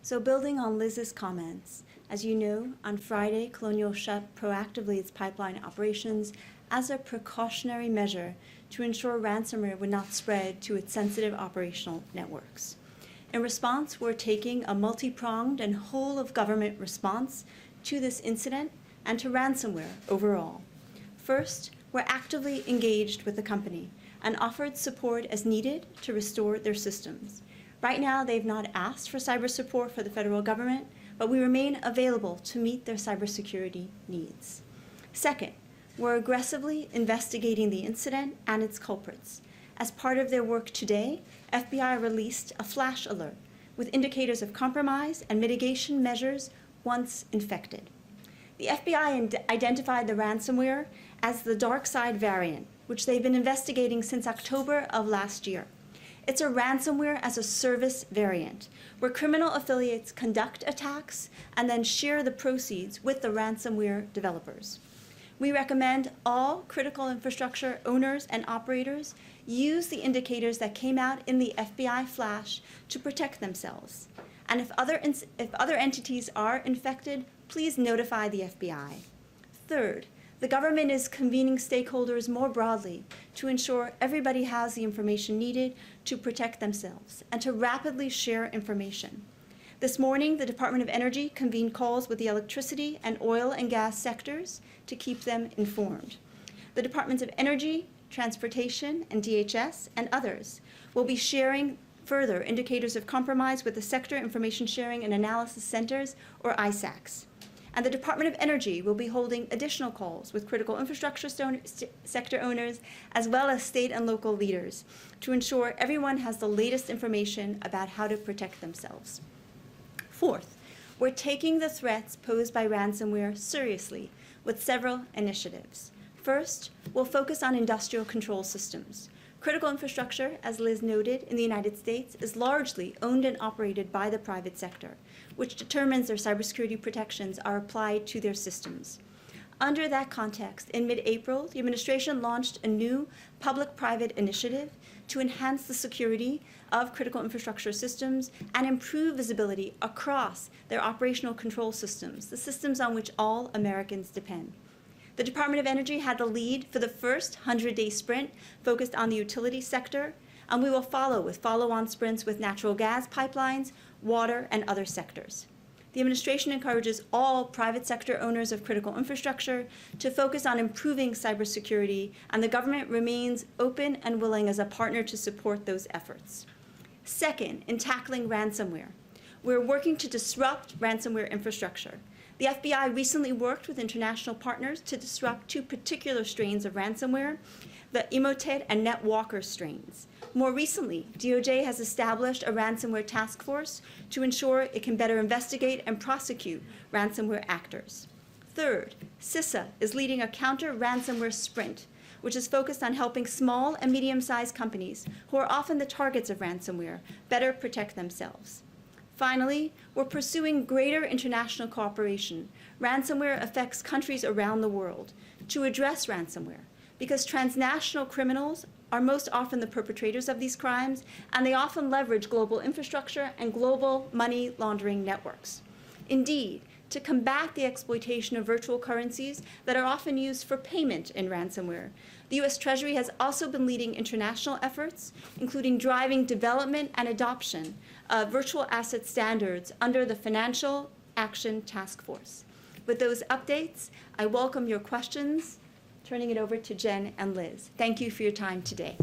So building on Liz's comments, as you know, on Friday, Colonial shut proactively its pipeline operations as a precautionary measure to ensure ransomware would not spread to its sensitive operational networks. In response, we're taking a multi-pronged and whole-of-government response to this incident and to ransomware overall. First, we're actively engaged with the company and offered support as needed to restore their systems. Right now, they've not asked for cyber support for the federal government, but we remain available to meet their cybersecurity needs. Second, we're aggressively investigating the incident and its culprits. As part of their work today, FBI released a flash alert with indicators of compromise and mitigation measures once infected. The FBI identified the ransomware as the dark side variant, which they've been investigating since October of last year. It's a ransomware as a service variant, where criminal affiliates conduct attacks and then share the proceeds with the ransomware developers. We recommend all critical infrastructure owners and operators use the indicators that came out in the FBI flash to protect themselves. And if other entities are infected, please notify the FBI. Third, the government is convening stakeholders more broadly to ensure everybody has the information needed to protect themselves and to rapidly share information. This morning, the Department of Energy convened calls with the electricity and oil and gas sectors to keep them informed. The Departments of Energy, Transportation, and DHS, and others will be sharing further indicators of compromise with the Sector Information Sharing and Analysis Centers, or ISACs. And the Department of Energy will be holding additional calls with critical infrastructure sector owners, as well as state and local leaders, to ensure everyone has the latest information about how to protect themselves. Fourth, we're taking the threats posed by ransomware seriously with several initiatives. First, we'll focus on industrial control systems. Critical infrastructure, as Liz noted, in the United States is largely owned and operated by the private sector, which determines their cybersecurity protections are applied to their systems. Under that context, in mid-April, the administration launched a new public-private initiative to enhance the security of critical infrastructure systems and improve visibility across their operational control systems, the systems on which all Americans depend. The Department of Energy had the lead for the first 100-day sprint focused on the utility sector, and we will follow with follow-on sprints with natural gas pipelines, water, and other sectors. The administration encourages all private sector owners of critical infrastructure to focus on improving cybersecurity, and the government remains open and willing as a partner to support those efforts. Second, in tackling ransomware, we're working to disrupt ransomware infrastructure. The FBI recently worked with international partners to disrupt two particular strains of ransomware, the Emotet and NetWalker strains. More recently, DOJ has established a ransomware task force to ensure it can better investigate and prosecute ransomware actors. Third, CISA is leading a counter-ransomware sprint, which is focused on helping small and medium-sized companies, who are often the targets of ransomware, better protect themselves. Finally, we're pursuing greater international cooperation. Ransomware affects countries around the world to address ransomware, because transnational criminals are most often the perpetrators of these crimes, and they often leverage global infrastructure and global money laundering networks. Indeed, to combat the exploitation of virtual currencies that are often used for payment in ransomware, the U.S. Treasury has also been leading international efforts, including driving development and adoption of virtual asset standards under the Financial Action Task Force. With those updates, I welcome your questions, turning it over to Jen and Liz. Thank you for your time today.